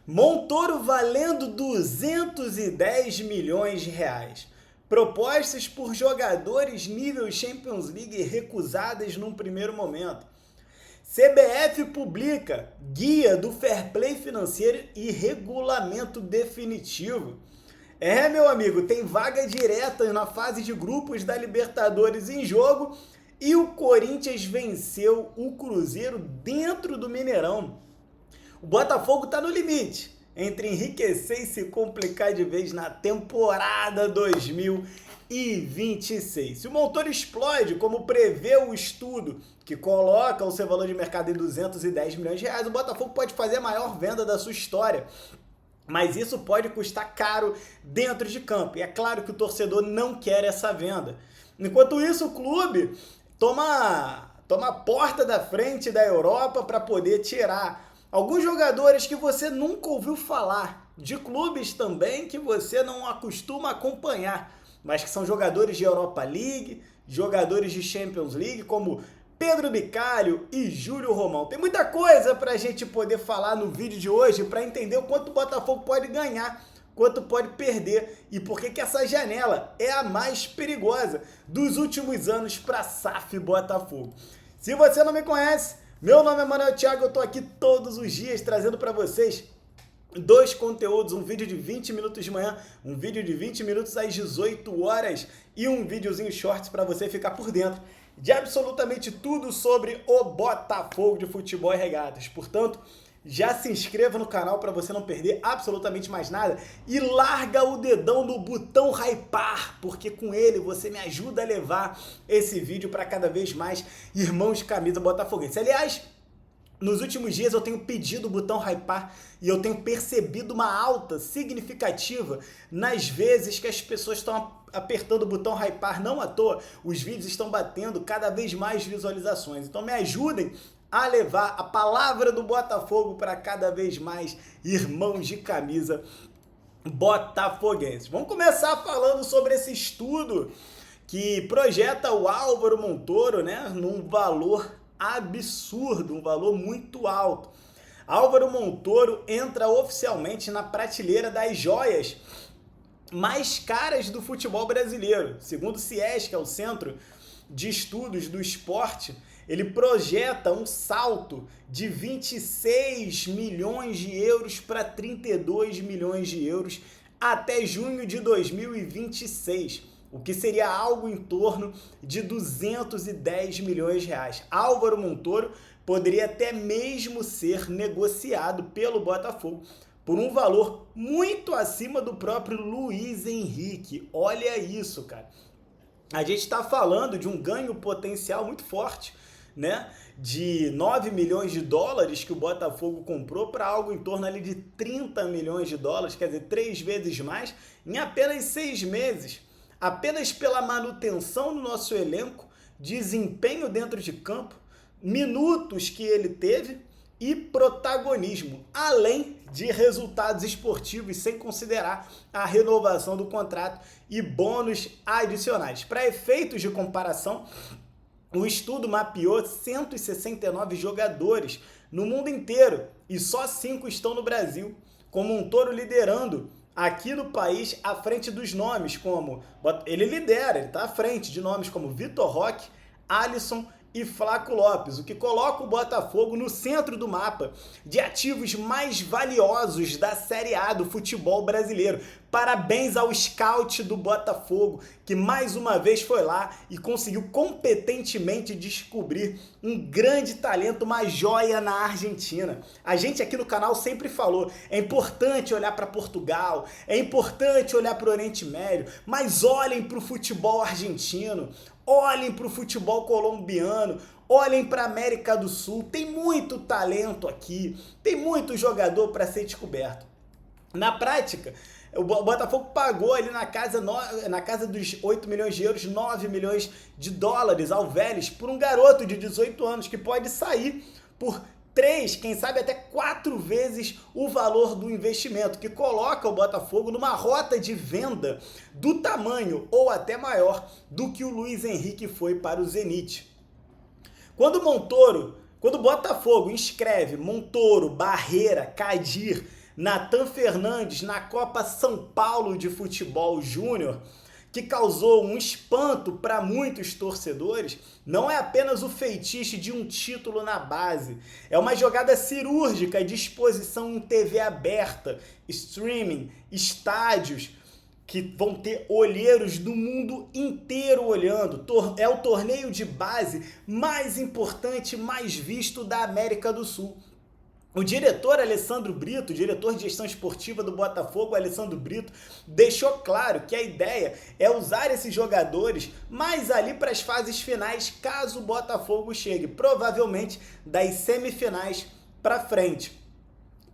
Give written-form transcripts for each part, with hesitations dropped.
Montoro valendo 210 milhões de reais. Propostas por jogadores nível Champions League recusadas num primeiro momento. CBF publica guia do fair play financeiro e regulamento definitivo. Meu amigo, tem vaga direta na fase de grupos da Libertadores em jogo e o Corinthians venceu o Cruzeiro dentro do Mineirão. O Botafogo está no limite entre enriquecer e se complicar de vez na temporada 2026. Se o Montoro explode, como prevê o estudo que coloca o seu valor de mercado em 210 milhões de reais, o Botafogo pode fazer a maior venda da sua história. Mas isso pode custar caro dentro de campo. E é claro que o torcedor não quer essa venda. Enquanto isso, o clube toma a porta da frente da Europa para poder tirar alguns jogadores que você nunca ouviu falar, de clubes também que você não acostuma acompanhar, mas que são jogadores de Europa League, jogadores de Champions League, como Pedro Bicalho e Júlio Romão. Tem muita coisa para a gente poder falar no vídeo de hoje para entender o quanto o Botafogo pode ganhar, quanto pode perder e por que essa janela é a mais perigosa dos últimos anos para a SAF Botafogo. Se você não me conhece, meu nome é Manuel Thiago, eu tô aqui todos os dias trazendo para vocês dois conteúdos, um vídeo de 20 minutos de manhã, um vídeo de 20 minutos às 18 horas e um videozinho shorts para você ficar por dentro de absolutamente tudo sobre o Botafogo de futebol e regatas. Portanto, já se inscreva no canal para você não perder absolutamente mais nada e larga o dedão no botão hypar, porque com ele você me ajuda a levar esse vídeo para cada vez mais irmãos de camisa botafoguense. Aliás, nos últimos dias eu tenho pedido o botão hypar e eu tenho percebido uma alta significativa nas vezes que as pessoas estão apertando o botão hypar. Não à toa, os vídeos estão batendo cada vez mais visualizações. Então me ajudem a levar a palavra do Botafogo para cada vez mais irmãos de camisa botafoguenses. Vamos começar falando sobre esse estudo que projeta o Álvaro Montoro, né, num valor absurdo, um valor muito alto. Álvaro Montoro entra oficialmente na prateleira das joias mais caras do futebol brasileiro. Segundo o CIES, que é o Centro de Estudos do Esporte, ele projeta um salto de 26 milhões de euros para 32 milhões de euros até junho de 2026, o que seria algo em torno de 210 milhões de reais. Álvaro Montoro poderia até mesmo ser negociado pelo Botafogo por um valor muito acima do próprio Luiz Henrique. Olha isso, cara. A gente está falando de um ganho potencial muito forte, né? De 9 milhões de dólares que o Botafogo comprou para algo em torno ali de 30 milhões de dólares, quer dizer, 3 vezes mais, em apenas 6 meses. Apenas pela manutenção do nosso elenco, desempenho dentro de campo, minutos que ele teve e protagonismo, além de resultados esportivos, sem considerar a renovação do contrato e bônus adicionais. Para efeitos de comparação, o estudo mapeou 169 jogadores no mundo inteiro e só 5 estão no Brasil, com Montoro liderando aqui no país à frente dos nomes como... Ele está à frente de nomes como Vitor Roque, Alisson e Flaco Lopes, o que coloca o Botafogo no centro do mapa de ativos mais valiosos da Série A do futebol brasileiro. Parabéns ao scout do Botafogo, que mais uma vez foi lá e conseguiu competentemente descobrir um grande talento, uma joia na Argentina. A gente aqui no canal sempre falou, é importante olhar para Portugal, é importante olhar para o Oriente Médio, mas olhem para o futebol argentino, olhem para o futebol colombiano, olhem para a América do Sul. Tem muito talento aqui, tem muito jogador para ser descoberto. Na prática, o Botafogo pagou ali na casa dos 8 milhões de euros, 9 milhões de dólares ao Vélez por um garoto de 18 anos que pode sair por 3, quem sabe até 4 vezes o valor do investimento, que coloca o Botafogo numa rota de venda do tamanho ou até maior do que o Luiz Henrique foi para o Zenit. Quando o Botafogo inscreve Montoro, Barreira, Kadir, Natan Fernandes na Copa São Paulo de Futebol Júnior, que causou um espanto para muitos torcedores, não é apenas o feitiço de um título na base, é uma jogada cirúrgica de exposição em TV aberta, streaming, estádios, que vão ter olheiros do mundo inteiro olhando. É o torneio de base mais importante, mais visto da América do Sul. O diretor Alessandro Brito, diretor de gestão esportiva do Botafogo, Alessandro Brito, deixou claro que a ideia é usar esses jogadores mais ali para as fases finais, caso o Botafogo chegue, provavelmente das semifinais para frente,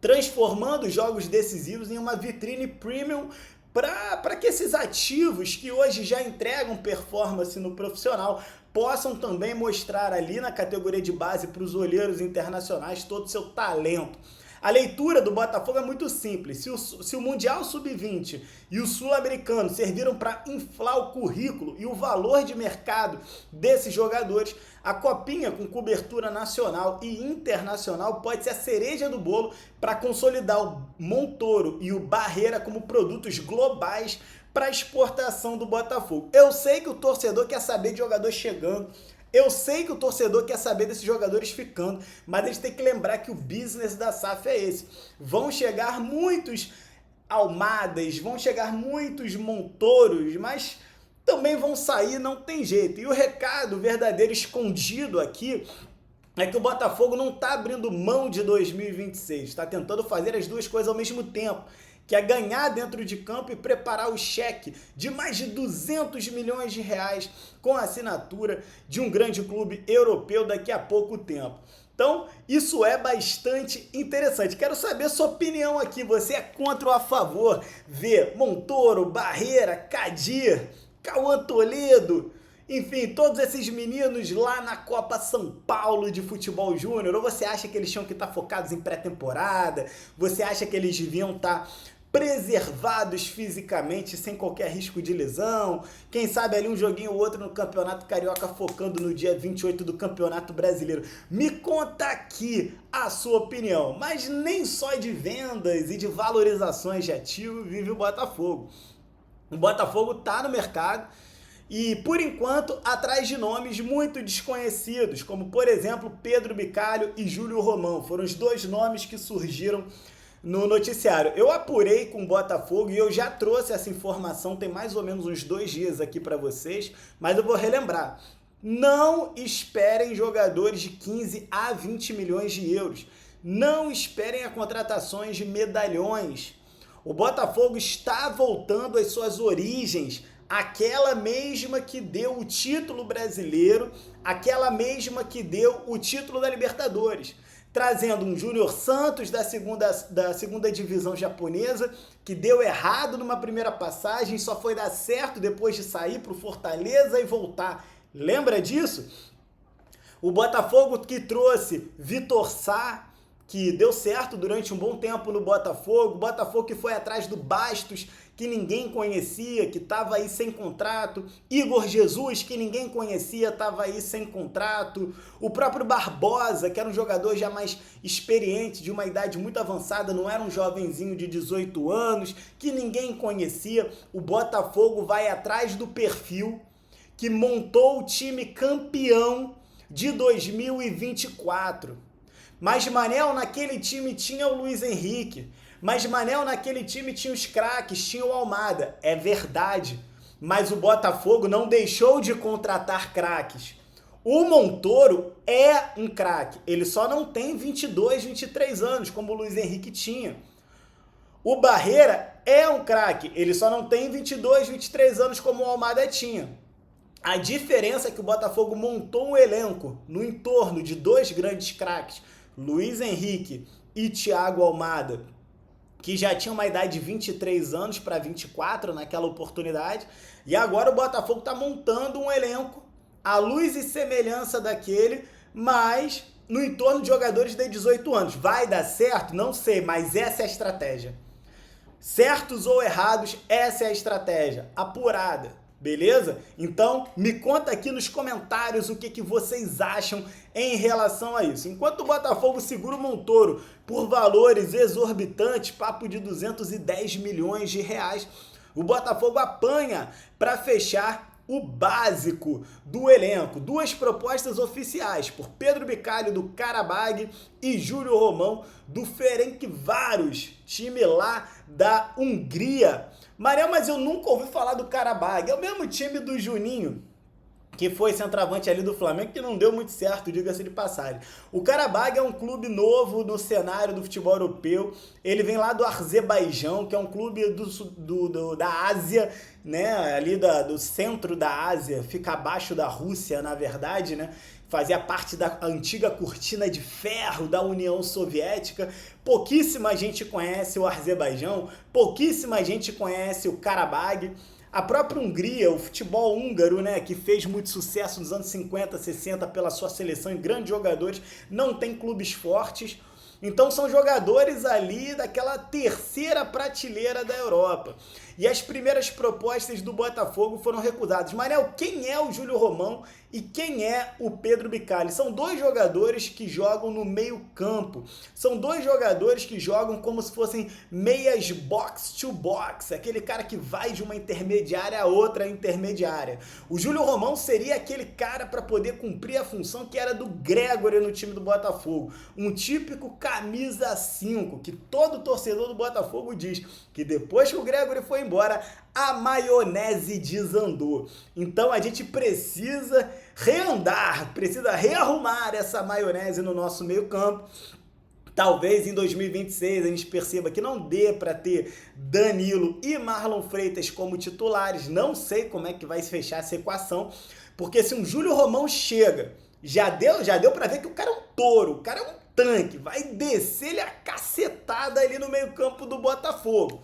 transformando os jogos decisivos em uma vitrine premium para que esses ativos que hoje já entregam performance no profissional possam também mostrar ali na categoria de base para os olheiros internacionais todo o seu talento. A leitura do Botafogo é muito simples. Se o Mundial Sub-20 e o Sul-Americano serviram para inflar o currículo e o valor de mercado desses jogadores, a Copinha com cobertura nacional e internacional pode ser a cereja do bolo para consolidar o Montoro e o Barreira como produtos globais para exportação do Botafogo. Eu sei que o torcedor quer saber de jogador chegando, eu sei que o torcedor quer saber desses jogadores ficando, mas a gente tem que lembrar que o business da SAF é esse. Vão chegar muitos Almadas, vão chegar muitos Montoros, mas também vão sair, não tem jeito. E o recado verdadeiro escondido aqui é que o Botafogo não está abrindo mão de 2026, está tentando fazer as duas coisas ao mesmo tempo, que é ganhar dentro de campo e preparar o cheque de mais de 200 milhões de reais com a assinatura de um grande clube europeu daqui a pouco tempo. Então, isso é bastante interessante. Quero saber sua opinião aqui. Você é contra ou a favor? Ver Montoro, Barreira, Kadir, Cauã Toledo, enfim, todos esses meninos lá na Copa São Paulo de Futebol Júnior? Ou você acha que eles tinham que estar focados em pré-temporada? Você acha que eles deviam estar preservados fisicamente, sem qualquer risco de lesão? Quem sabe ali um joguinho ou outro no Campeonato Carioca, focando no dia 28 do Campeonato Brasileiro. Me conta aqui a sua opinião. Mas nem só de vendas e de valorizações de ativo vive o Botafogo. O Botafogo está no mercado e, por enquanto, atrás de nomes muito desconhecidos, como, por exemplo, Pedro Bicalho e Júlio Romão. Foram os dois nomes que surgiram no noticiário. Eu apurei com o Botafogo e eu já trouxe essa informação, tem mais ou menos uns 2 dias aqui para vocês, mas eu vou relembrar. Não esperem jogadores de 15 a 20 milhões de euros. Não esperem a contratações de medalhões. O Botafogo está voltando às suas origens, aquela mesma que deu o título brasileiro, aquela mesma que deu o título da Libertadores, trazendo um Júnior Santos da segunda divisão japonesa, que deu errado numa primeira passagem, só foi dar certo depois de sair para o Fortaleza e voltar. Lembra disso? O Botafogo que trouxe Vitor Sá, que deu certo durante um bom tempo no Botafogo. O Botafogo que foi atrás do Bastos, que ninguém conhecia, que estava aí sem contrato. Igor Jesus, que ninguém conhecia, estava aí sem contrato. O próprio Barbosa, que era um jogador já mais experiente, de uma idade muito avançada, não era um jovenzinho de 18 anos, que ninguém conhecia. O Botafogo vai atrás do perfil que montou o time campeão de 2024. Mas Manel naquele time tinha o Luiz Henrique, mas Manel naquele time tinha os craques, tinha o Almada. É verdade, mas o Botafogo não deixou de contratar craques. O Montoro é um craque, ele só não tem 22, 23 anos, como o Luiz Henrique tinha. O Barreira é um craque, ele só não tem 22, 23 anos, como o Almada tinha. A diferença é que o Botafogo montou um elenco no entorno de 2 grandes craques, Luiz Henrique e Thiago Almada, que já tinham uma idade de 23 anos para 24 naquela oportunidade, e agora o Botafogo está montando um elenco à luz e semelhança daquele, mas no entorno de jogadores de 18 anos. Vai dar certo? Não sei, mas essa é a estratégia. Certos ou errados, essa é a estratégia, apurada. Beleza? Então, me conta aqui nos comentários o que vocês acham em relação a isso. Enquanto o Botafogo segura o Montoro por valores exorbitantes, papo de 210 milhões de reais, o Botafogo apanha para fechar o básico do elenco. Duas propostas oficiais por Pedro Bicalho do Qarabağ e Júlio Romão do Ferencváros, time lá da Hungria. Mariel, mas eu nunca ouvi falar do Qarabağ. É o mesmo time do Juninho, que foi centroavante ali do Flamengo, que não deu muito certo, diga-se de passagem. O Qarabağ é um clube novo no cenário do futebol europeu. Ele vem lá do Azerbaijão, que é um clube da Ásia, né? Ali do centro da Ásia, fica abaixo da Rússia, na verdade, né? Fazia parte da antiga cortina de ferro da União Soviética. Pouquíssima gente conhece o Azerbaijão, pouquíssima gente conhece o Qarabağ. A própria Hungria, o futebol húngaro, né, que fez muito sucesso nos anos 50, 60 pela sua seleção e grandes jogadores, não tem clubes fortes. Então são jogadores ali daquela terceira prateleira da Europa. E as primeiras propostas do Botafogo foram recusadas. Manel, quem é o Júlio Romão e quem é o Pedro Bicalho? São dois jogadores que jogam no meio campo. São dois jogadores que jogam como se fossem meias box to box. Aquele cara que vai de uma intermediária a outra intermediária. O Júlio Romão seria aquele cara para poder cumprir a função que era do Gregóry no time do Botafogo. Um típico camisa 5, que todo torcedor do Botafogo diz que depois que o Gregóry foi embora, a maionese desandou. Então a gente precisa reandar, precisa rearrumar essa maionese no nosso meio campo. Talvez em 2026 a gente perceba que não dê para ter Danilo e Marlon Freitas como titulares. Não sei como é que vai se fechar essa equação, porque se um Júlio Romão chega, já deu para ver que o cara é um touro, o cara é um tanque, vai descer-lhe a cacetada ali no meio campo do Botafogo.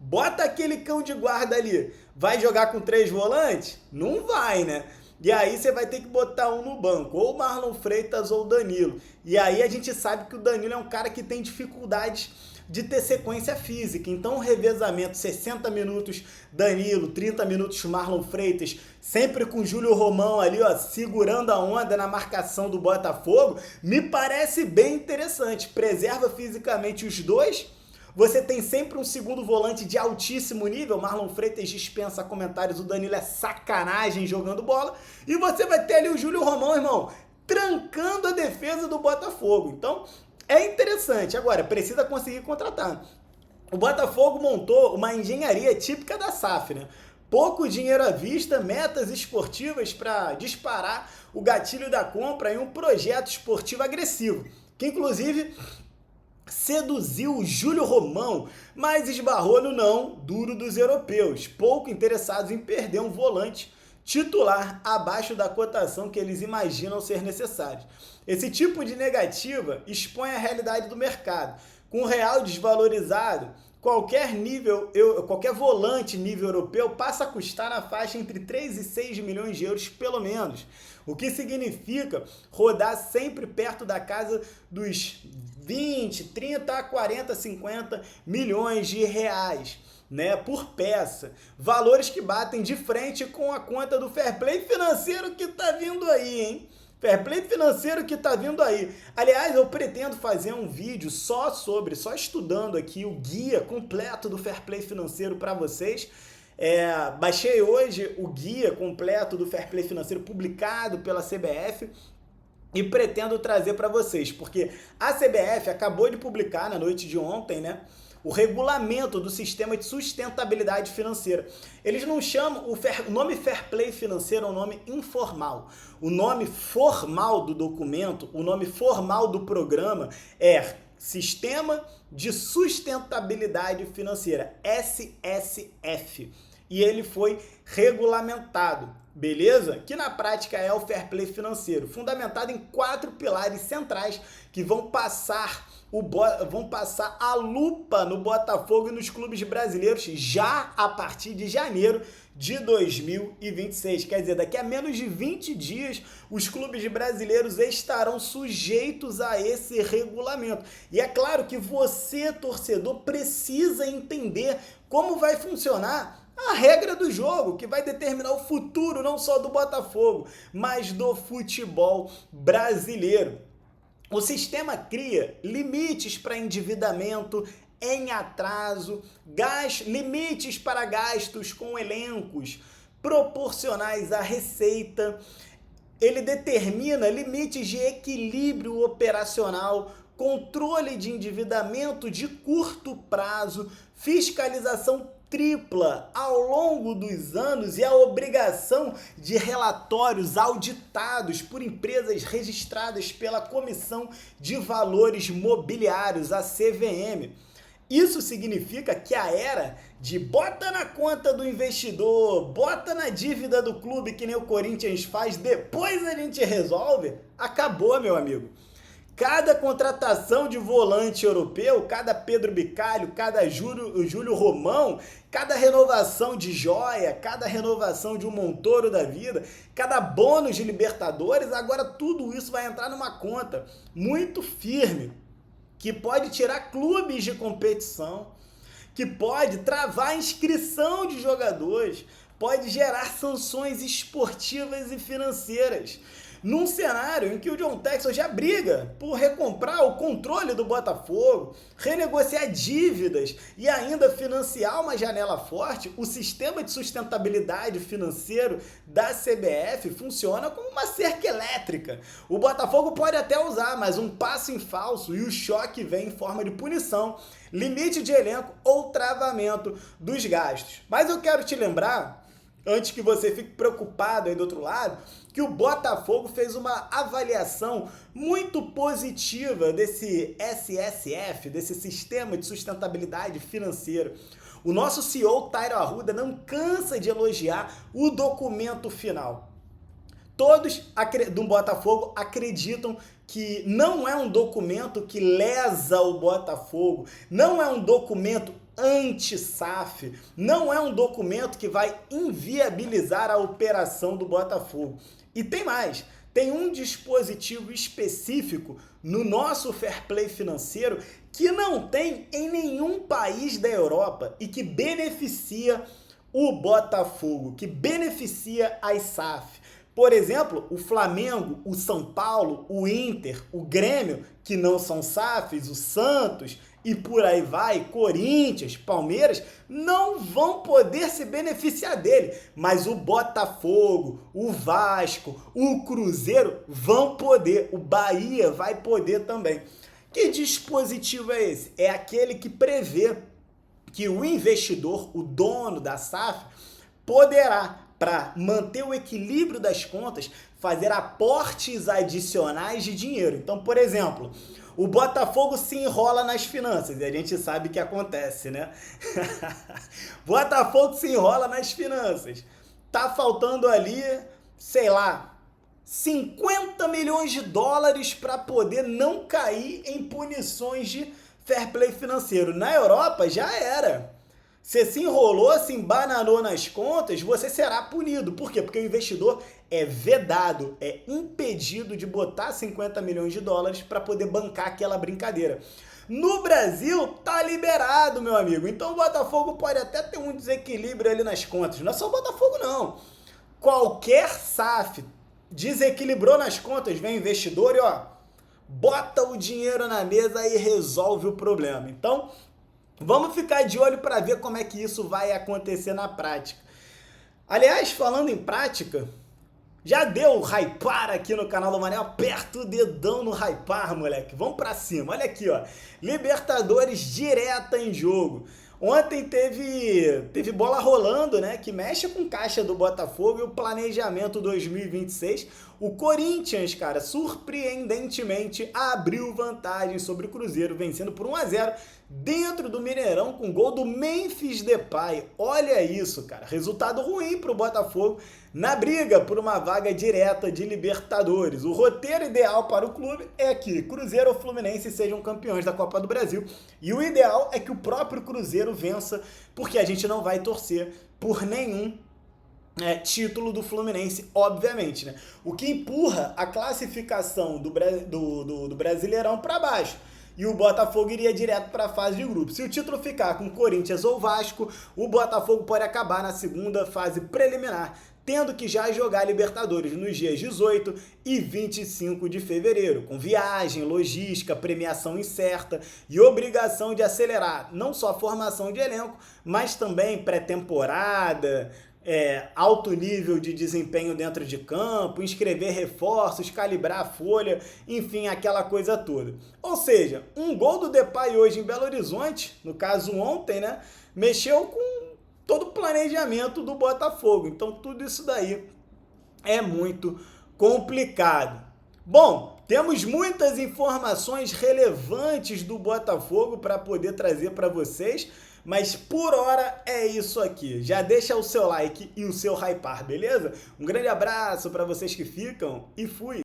Bota aquele cão de guarda ali, vai jogar com 3 volantes? Não vai, né? E aí você vai ter que botar um no banco, ou o Marlon Freitas ou o Danilo. E aí a gente sabe que o Danilo é um cara que tem dificuldades de ter sequência física. Então o revezamento, 60 minutos Danilo, 30 minutos Marlon Freitas, sempre com o Júlio Romão ali, ó, segurando a onda na marcação do Botafogo, me parece bem interessante. Preserva fisicamente os dois. Você tem sempre um segundo volante de altíssimo nível. Marlon Freitas dispensa comentários, o Danilo é sacanagem jogando bola. E você vai ter ali o Júlio Romão, irmão, trancando a defesa do Botafogo. Então, é interessante. Agora, precisa conseguir contratar. O Botafogo montou uma engenharia típica da SAF, né? Pouco dinheiro à vista, metas esportivas para disparar o gatilho da compra em um projeto esportivo agressivo, que inclusive seduziu o Júlio Romão, mas esbarrou no não duro dos europeus, pouco interessados em perder um volante titular abaixo da cotação que eles imaginam ser necessário. Esse tipo de negativa expõe a realidade do mercado. Com o real desvalorizado, qualquer volante nível europeu passa a custar na faixa entre 3 e 6 milhões de euros pelo menos, o que significa rodar sempre perto da casa dos 20, 30, 40, 50 milhões de reais, né, por peça. Valores que batem de frente com a conta do fair play financeiro que tá vindo aí, hein? Fair play financeiro que tá vindo aí. Aliás, eu pretendo fazer um vídeo só estudando aqui o guia completo do fair play financeiro para vocês. Baixei hoje o guia completo do fair play financeiro publicado pela CBF e pretendo trazer para vocês, porque a CBF acabou de publicar na noite de ontem, né, o regulamento do sistema de sustentabilidade financeira. Eles não chamam, o nome fair play financeiro é um nome informal. O nome formal do documento, o nome formal do programa é Sistema de Sustentabilidade Financeira, SSF. E ele foi regulamentado, beleza? Que na prática é o fair play financeiro, fundamentado em 4 pilares centrais que vão passar a lupa no Botafogo e nos clubes brasileiros já a partir de janeiro de 2026. Quer dizer, daqui a menos de 20 dias, os clubes brasileiros estarão sujeitos a esse regulamento. E é claro que você, torcedor, precisa entender como vai funcionar a regra do jogo, que vai determinar o futuro não só do Botafogo, mas do futebol brasileiro. O sistema cria limites para endividamento em atraso, limites para gastos com elencos proporcionais à receita. Ele determina limites de equilíbrio operacional, controle de endividamento de curto prazo, fiscalização tripla ao longo dos anos e a obrigação de relatórios auditados por empresas registradas pela Comissão de Valores Mobiliários, a CVM. Isso significa que a era de bota na conta do investidor, bota na dívida do clube, que nem o Corinthians faz, depois a gente resolve, acabou, meu amigo. Cada contratação de volante europeu, cada Pedro Bicalho, cada Júlio Romão, cada renovação de Joia, cada renovação de um Montoro da vida, cada bônus de Libertadores, agora tudo isso vai entrar numa conta muito firme, que pode tirar clubes de competição, que pode travar a inscrição de jogadores, pode gerar sanções esportivas e financeiras. Num cenário em que o John Textor já briga por recomprar o controle do Botafogo, renegociar dívidas e ainda financiar uma janela forte, o sistema de sustentabilidade financeiro da CBF funciona como uma cerca elétrica. O Botafogo pode até usar, mas um passo em falso e o choque vem em forma de punição, limite de elenco ou travamento dos gastos. Mas eu quero te lembrar, antes que você fique preocupado aí do outro lado, que o Botafogo fez uma avaliação muito positiva desse SSF, desse Sistema de Sustentabilidade Financeira. O nosso CEO, Tairo Arruda, não cansa de elogiar o documento final. Todos do Botafogo acreditam que não é um documento que lesa o Botafogo, não é um documento anti-SAF, não é um documento que vai inviabilizar a operação do Botafogo. E tem mais, tem um dispositivo específico no nosso fair play financeiro que não tem em nenhum país da Europa e que beneficia o Botafogo, que beneficia as SAF. Por exemplo, o Flamengo, o São Paulo, o Inter, o Grêmio, que não são SAFs, o Santos e por aí vai, Corinthians, Palmeiras, não vão poder se beneficiar dele. Mas o Botafogo, o Vasco, o Cruzeiro vão poder, o Bahia vai poder também. Que dispositivo é esse? É aquele que prevê que o investidor, o dono da SAF, poderá, para manter o equilíbrio das contas, fazer aportes adicionais de dinheiro. Então, por exemplo, o Botafogo se enrola nas finanças, e a gente sabe o que acontece, né? Botafogo se enrola nas finanças. Tá faltando ali, sei lá, 50 milhões de dólares para poder não cair em punições de fair play financeiro. Na Europa já era. Você se enrolou, se embananou nas contas, você será punido. Por quê? Porque o investidor é vedado, é impedido de botar 50 milhões de dólares para poder bancar aquela brincadeira. No Brasil, tá liberado, meu amigo. Então o Botafogo pode até ter um desequilíbrio ali nas contas. Não é só o Botafogo, não. Qualquer SAF desequilibrou nas contas, vem investidor e ó, bota o dinheiro na mesa e resolve o problema. Então, vamos ficar de olho para ver como é que isso vai acontecer na prática. Aliás, falando em prática, já deu hypar aqui no canal do Manel? Aperta o dedão no hypar, moleque. Vamos para cima. Olha aqui, ó. Libertadores direta em jogo. Ontem teve bola rolando, né? Que mexe com caixa do Botafogo e o planejamento 2026. O Corinthians, cara, surpreendentemente abriu vantagem sobre o Cruzeiro, vencendo por 1-0 dentro do Mineirão com gol do Memphis Depay. Olha isso, cara. Resultado ruim para o Botafogo na briga por uma vaga direta de Libertadores. O roteiro ideal para o clube é que Cruzeiro ou Fluminense sejam campeões da Copa do Brasil. E o ideal é que o próprio Cruzeiro vença, porque a gente não vai torcer por nenhum título do Fluminense, obviamente, né? O que empurra a classificação do Brasileirão para baixo. e o Botafogo iria direto para a fase de grupo. Se o título ficar com Corinthians ou Vasco, o Botafogo pode acabar na segunda fase preliminar, tendo que já jogar Libertadores nos dias 18 e 25 de fevereiro, com viagem, logística, premiação incerta e obrigação de acelerar não só a formação de elenco, mas também pré-temporada, alto nível de desempenho dentro de campo, inscrever reforços, calibrar a folha, enfim, aquela coisa toda. Ou seja, um gol do Depay hoje em Belo Horizonte, no caso ontem, né, mexeu com todo o planejamento do Botafogo. Então tudo isso daí é muito complicado. Bom, temos muitas informações relevantes do Botafogo para poder trazer para vocês, mas por hora é isso aqui. Já deixa o seu like e o seu hypar, beleza? Um grande abraço para vocês que ficam e fui!